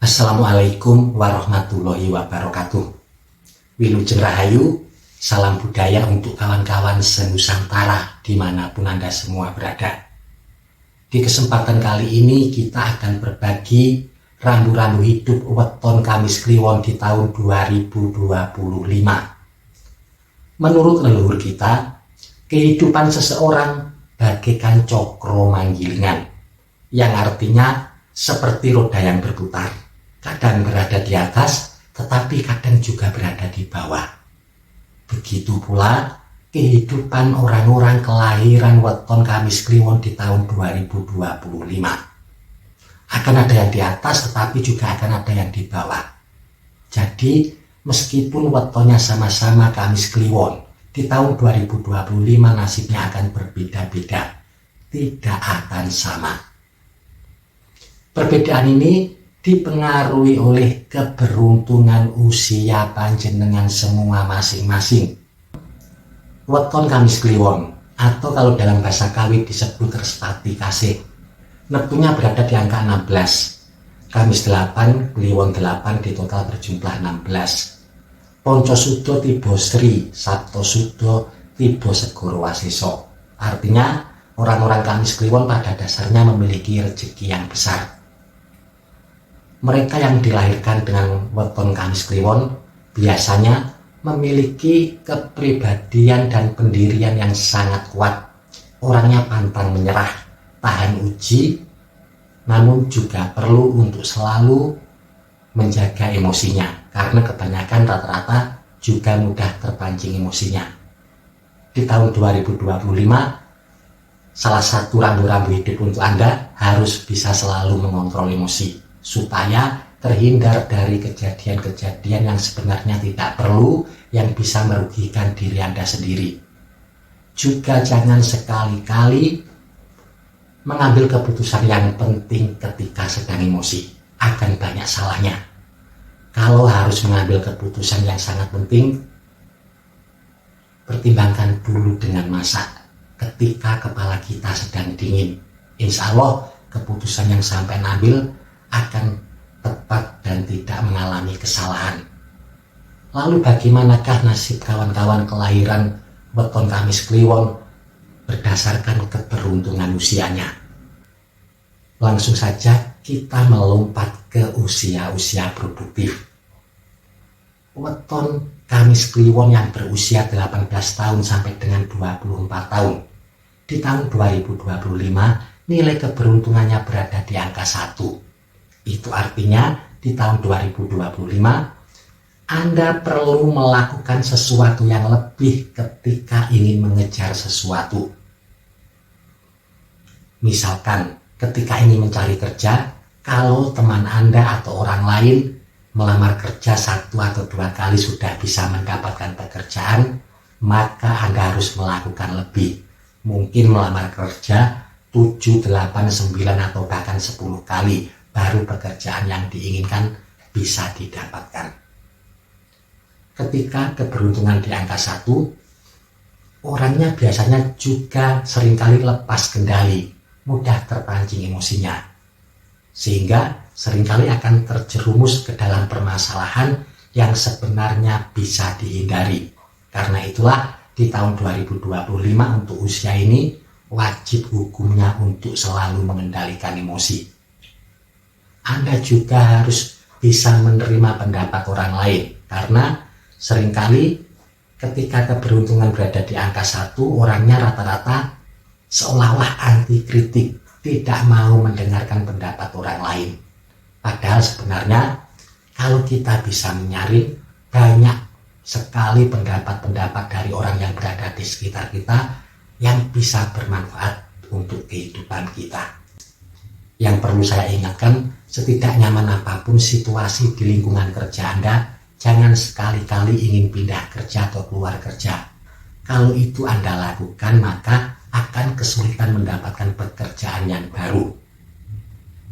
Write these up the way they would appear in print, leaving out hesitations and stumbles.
Assalamualaikum warahmatullahi wabarakatuh. Wilujeng Rahayu, salam budaya untuk kawan-kawan senusantara dimanapun Anda semua berada. Di kesempatan kali ini kita akan berbagi rambu-rambu hidup weton Kamis Kliwon di tahun 2025. Menurut leluhur kita, kehidupan seseorang bagaikan cokro manggilingan, yang artinya seperti roda yang berputar. Kadang berada di atas, tetapi kadang juga berada di bawah. Begitu pula kehidupan orang-orang kelahiran weton Kamis Kliwon di tahun 2025. Akan ada yang di atas, tetapi juga akan ada yang di bawah. Jadi, meskipun wetonnya sama-sama Kamis Kliwon, di tahun 2025 nasibnya akan berbeda-beda, tidak akan sama. Perbedaan ini dipengaruhi oleh keberuntungan usia panjenengan semua masing-masing. Weton Kamis Kliwon, atau kalau dalam bahasa Kawi disebut Restati Kasih, neptunya berada di angka 16. Kamis 8, Kliwon 8 di total berjumlah 16. Ponco Sudo Tibo Sri, Sabto Sudo Tibo Segoro Waseso. Artinya orang-orang Kamis Kliwon pada dasarnya memiliki rezeki yang besar. Mereka yang dilahirkan dengan weton Kamis Kliwon biasanya memiliki kepribadian dan pendirian yang sangat kuat. Orangnya pantang menyerah, tahan uji, namun juga perlu untuk selalu menjaga emosinya, karena kebanyakan rata-rata juga mudah terpancing emosinya. Di tahun 2025, salah satu rambu-rambu hidup untuk Anda harus bisa selalu mengontrol emosi, supaya terhindar dari kejadian-kejadian yang sebenarnya tidak perlu, yang bisa merugikan diri Anda sendiri. Juga jangan sekali-kali mengambil keputusan yang penting ketika sedang emosi, akan banyak salahnya. Kalau harus mengambil keputusan yang sangat penting, pertimbangkan dulu dengan masak ketika kepala kita sedang dingin. Insya Allah keputusan yang sampai ambil akan tepat dan tidak mengalami kesalahan. Lalu bagaimanakah nasib kawan-kawan kelahiran weton Kamis Kliwon berdasarkan keberuntungan usianya? Langsung saja kita melompat ke usia-usia produktif. Weton Kamis Kliwon yang berusia 18 tahun sampai dengan 24 tahun. Di tahun 2025 nilai keberuntungannya berada di angka 1. Itu artinya di tahun 2025 Anda perlu melakukan sesuatu yang lebih ketika ingin mengejar sesuatu. Misalkan ketika ingin mencari kerja, kalau teman Anda atau orang lain melamar kerja 1 atau 2 kali sudah bisa mendapatkan pekerjaan, maka Anda harus melakukan lebih. Mungkin melamar kerja 7, 8, 9 atau bahkan 10 kali baru pekerjaan yang diinginkan bisa didapatkan. Ketika keberuntungan di angka 1, orangnya biasanya juga seringkali lepas kendali, mudah terpancing emosinya, sehingga seringkali akan terjerumus ke dalam permasalahan yang sebenarnya bisa dihindari. Karena itulah di tahun 2025 untuk usia ini wajib hukumnya untuk selalu mengendalikan emosi. Anda juga harus bisa menerima pendapat orang lain, karena seringkali ketika keberuntungan berada di angka 1, orangnya rata-rata seolah-olah anti kritik, tidak mau mendengarkan pendapat orang lain. Padahal sebenarnya kalau kita bisa menyaring, banyak sekali pendapat-pendapat dari orang yang berada di sekitar kita yang bisa bermanfaat untuk kehidupan kita. Yang perlu saya ingatkan, setidak nyaman apapun situasi di lingkungan kerja Anda, jangan sekali-kali ingin pindah kerja atau keluar kerja. Kalau itu Anda lakukan, maka akan kesulitan mendapatkan pekerjaan yang baru.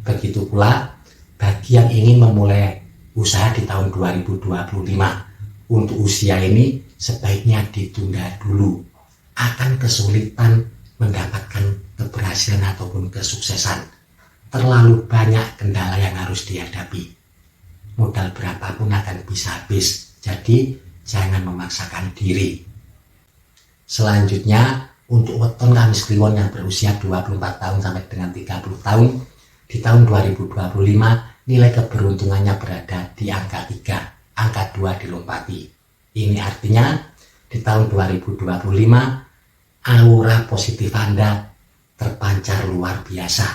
Begitu pula bagi yang ingin memulai usaha di tahun 2025. Untuk usia ini sebaiknya ditunda dulu. Akan kesulitan mendapatkan keberhasilan ataupun kesuksesan. Terlalu banyak kendala yang harus dihadapi. Modal berapapun akan bisa habis, jadi jangan memaksakan diri. Selanjutnya, untuk weton Kamis Kliwon yang berusia 24 tahun sampai dengan 30 tahun, di tahun 2025 nilai keberuntungannya berada di angka 3, angka 2 dilompati. Ini artinya di tahun 2025 aura positif Anda terpancar luar biasa.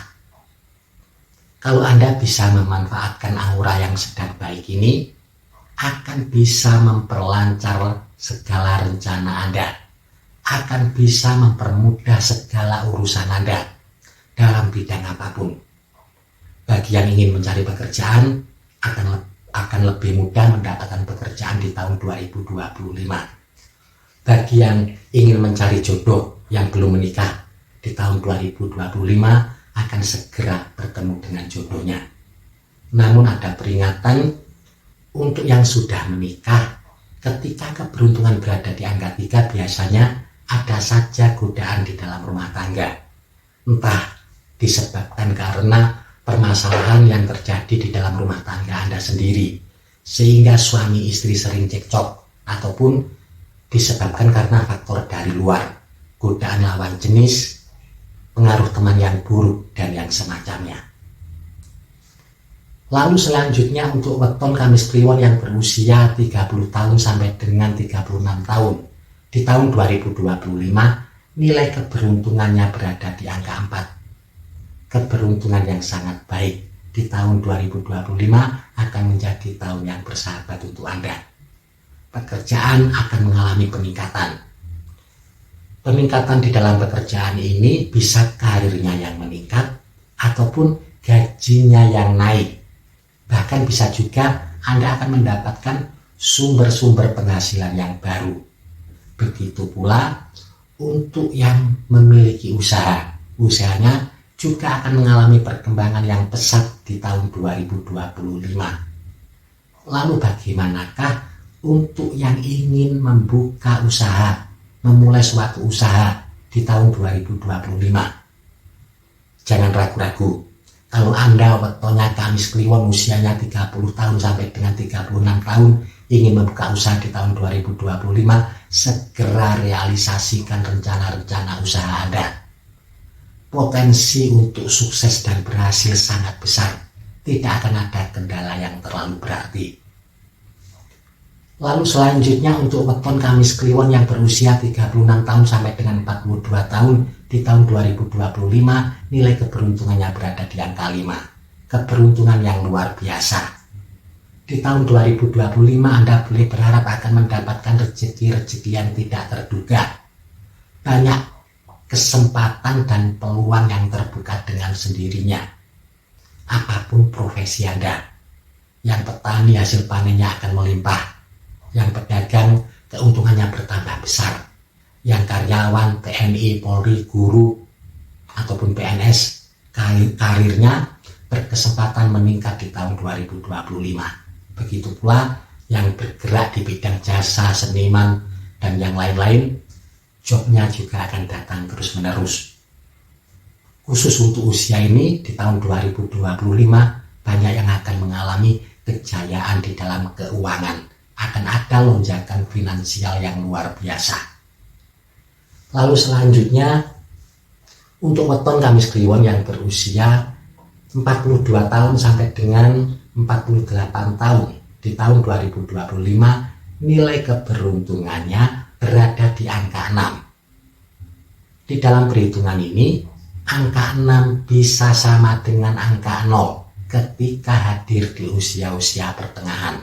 Kalau Anda bisa memanfaatkan aura yang sedang baik ini, akan bisa memperlancar segala rencana Anda, akan bisa mempermudah segala urusan Anda dalam bidang apapun. Bagi yang ingin mencari pekerjaan, akan lebih mudah mendapatkan pekerjaan di tahun 2025. Bagi yang ingin mencari jodoh yang belum menikah, di tahun 2025 akan segera bertemu dengan jodohnya. Namun ada peringatan untuk yang sudah menikah, ketika keberuntungan berada di angka 3 biasanya ada saja godaan di dalam rumah tangga. Entah disebabkan karena permasalahan yang terjadi di dalam rumah tangga Anda sendiri, sehingga suami istri sering cekcok, ataupun disebabkan karena faktor dari luar, godaan lawan jenis, pengaruh teman yang buruk, dan yang semacamnya. Lalu selanjutnya untuk weton Kamis Kliwon yang berusia 30 tahun sampai dengan 36 tahun. Di tahun 2025 nilai keberuntungannya berada di angka 4. Keberuntungan yang sangat baik. Di tahun 2025 akan menjadi tahun yang bersahabat untuk Anda. Pekerjaan akan mengalami peningkatan. Peningkatan di dalam pekerjaan ini bisa karirnya yang meningkat ataupun gajinya yang naik. Bahkan bisa juga Anda akan mendapatkan sumber-sumber penghasilan yang baru. Begitu pula untuk yang memiliki usaha. Usahanya juga akan mengalami perkembangan yang pesat di tahun 2025. Lalu bagaimanakah untuk yang ingin membuka usaha, memulai suatu usaha di tahun 2025? Jangan ragu-ragu. Kalau Anda wetonnya Kamis Kliwon usianya 30 tahun sampai dengan 36 tahun ingin membuka usaha di tahun 2025, segera realisasikan rencana-rencana usaha Anda. Potensi untuk sukses dan berhasil sangat besar. Tidak akan ada kendala yang terlalu berarti. Lalu selanjutnya untuk weton Kamis Kliwon yang berusia 36 tahun sampai dengan 42 tahun di tahun 2025 nilai keberuntungannya berada di angka 5. Keberuntungan yang luar biasa. Di tahun 2025 Anda boleh berharap akan mendapatkan rezeki-rezeki yang tidak terduga. Banyak kesempatan dan peluang yang terbuka dengan sendirinya. Apapun profesi Anda. Yang petani hasil panennya akan melimpah. Yang pedagang keuntungannya bertambah besar. Yang karyawan, TNI, Polri, guru, ataupun PNS, karirnya berkesempatan meningkat di tahun 2025. Begitu pula yang bergerak di bidang jasa, seniman, dan yang lain-lain, jobnya juga akan datang terus-menerus. Khusus untuk usia ini, di tahun 2025, banyak yang akan mengalami kejayaan di dalam keuangan. Akan ada lonjakan finansial yang luar biasa. Lalu selanjutnya, untuk weton Kamis Kliwon yang berusia 42 tahun sampai dengan 48 tahun di tahun 2025 nilai keberuntungannya berada di angka 6. Di dalam perhitungan ini angka 6 bisa sama dengan angka 0 ketika hadir di usia-usia pertengahan.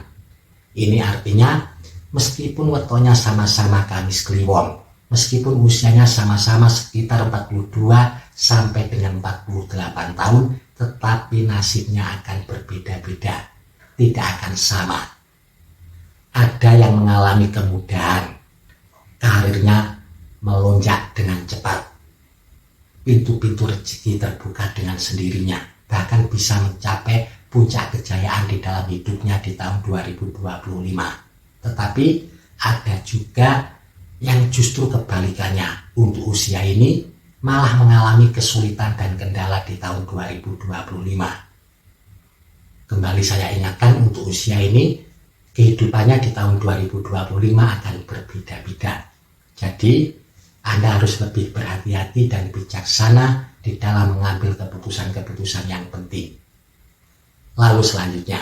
Ini artinya meskipun wetonnya sama-sama Kamis Kliwon, meskipun usianya sama-sama sekitar 42 sampai dengan 48 tahun, tetapi nasibnya akan berbeda-beda, tidak akan sama. Ada yang mengalami kemudahan, karirnya melonjak dengan cepat, pintu-pintu rezeki terbuka dengan sendirinya, bahkan bisa mencapai puncak kejayaan di dalam hidupnya di tahun 2025. Tetapi ada juga yang justru kebalikannya, untuk usia ini malah mengalami kesulitan dan kendala di tahun 2025. Kembali saya ingatkan untuk usia ini, kehidupannya di tahun 2025 akan berbeda-beda. Jadi, Anda harus lebih berhati-hati dan bijaksana di dalam mengambil keputusan-keputusan yang penting. Lalu selanjutnya,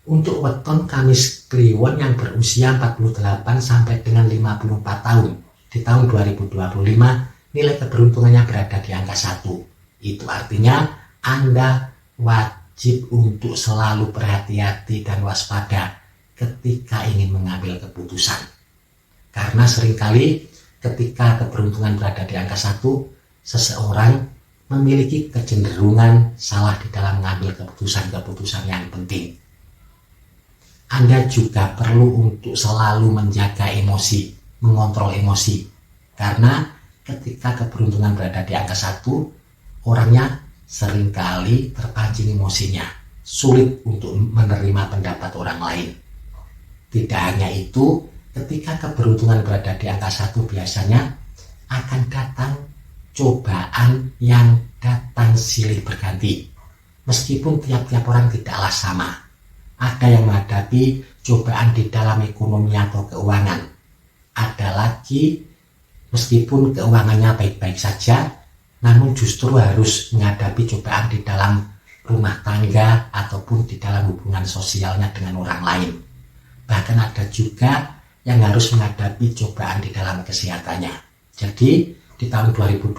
untuk weton Kamis Kliwon yang berusia 48 sampai dengan 54 tahun di tahun 2025, nilai keberuntungannya berada di angka 1. Itu artinya Anda wajib untuk selalu berhati-hati dan waspada ketika ingin mengambil keputusan. Karena seringkali ketika keberuntungan berada di angka 1, seseorang memiliki kecenderungan salah di dalam mengambil keputusan-keputusan yang penting. Anda juga perlu untuk selalu menjaga emosi, mengontrol emosi. Karena ketika keberuntungan berada di angka 1, orangnya seringkali terpancing emosinya, sulit untuk menerima pendapat orang lain. Tidak hanya itu, ketika keberuntungan berada di angka 1 biasanya akan datang cobaan yang datang silih berganti. Meskipun tiap-tiap orang tidaklah sama. Ada yang menghadapi cobaan di dalam ekonomi atau keuangan. Ada lagi meskipun keuangannya baik-baik saja, namun justru harus menghadapi cobaan di dalam rumah tangga ataupun di dalam hubungan sosialnya dengan orang lain. Bahkan ada juga yang harus menghadapi cobaan di dalam kesehatannya. Jadi di tahun 2025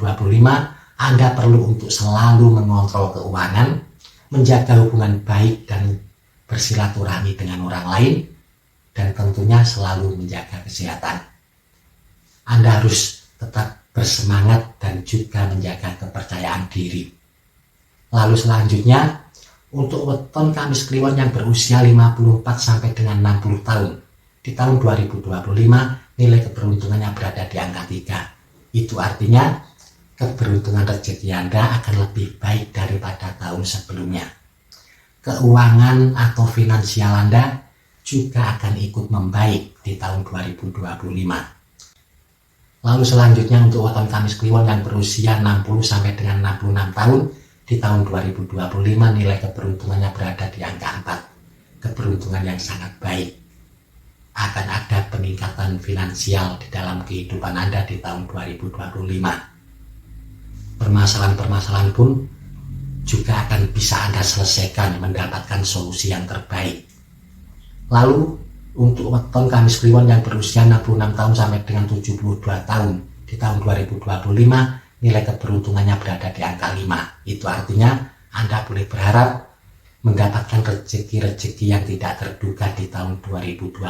Anda perlu untuk selalu mengontrol keuangan, menjaga hubungan baik dan bersilaturahmi dengan orang lain, dan tentunya selalu menjaga kesehatan. Anda harus tetap bersemangat dan juga menjaga kepercayaan diri. Lalu selanjutnya, untuk weton Kamis Kliwon yang berusia 54 sampai dengan 60 tahun, di tahun 2025 nilai keberuntungannya berada di angka 3. Itu artinya keberuntungan rezeki Anda akan lebih baik daripada tahun sebelumnya. Keuangan atau finansial Anda juga akan ikut membaik di tahun 2025. Lalu selanjutnya untuk weton Kamis Kliwon yang berusia 60 sampai dengan 66 tahun di tahun 2025 nilai keberuntungannya berada di angka 4. Keberuntungan yang sangat baik. Akan ada peningkatan finansial di dalam kehidupan Anda di tahun 2025. Permasalahan-permasalahan pun juga akan bisa Anda selesaikan, mendapatkan solusi yang terbaik. Lalu untuk weton Kamis Kliwon yang berusia 66 tahun sampai dengan 72 tahun di tahun 2025 nilai keberuntungannya berada di angka 5. Itu artinya Anda boleh berharap mendapatkan rezeki-rezeki yang tidak terduga di tahun 2025.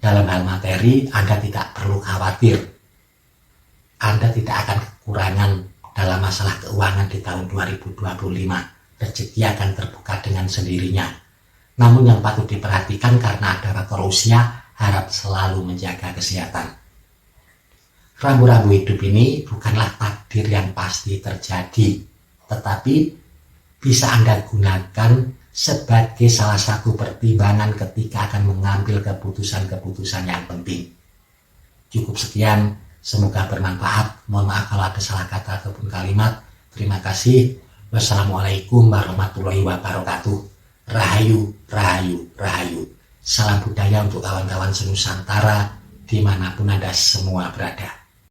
Dalam hal materi Anda tidak perlu khawatir. Anda tidak akan kekurangan dalam masalah keuangan di tahun 2025. Rezeki akan terbuka dengan sendirinya. Namun yang patut diperhatikan karena ada faktor usia, harap selalu menjaga kesehatan. Rambu-rambu hidup ini bukanlah takdir yang pasti terjadi, tetapi bisa Anda gunakan sebagai salah satu pertimbangan ketika akan mengambil keputusan-keputusan yang penting. Cukup sekian, semoga bermanfaat. Mohon maaf kalau ada salah kata ataupun kalimat. Terima kasih. Wassalamualaikum warahmatullahi wabarakatuh. Rahayu, rahayu, rahayu. Salam budaya untuk kawan-kawan senusantara dimanapun Anda semua berada.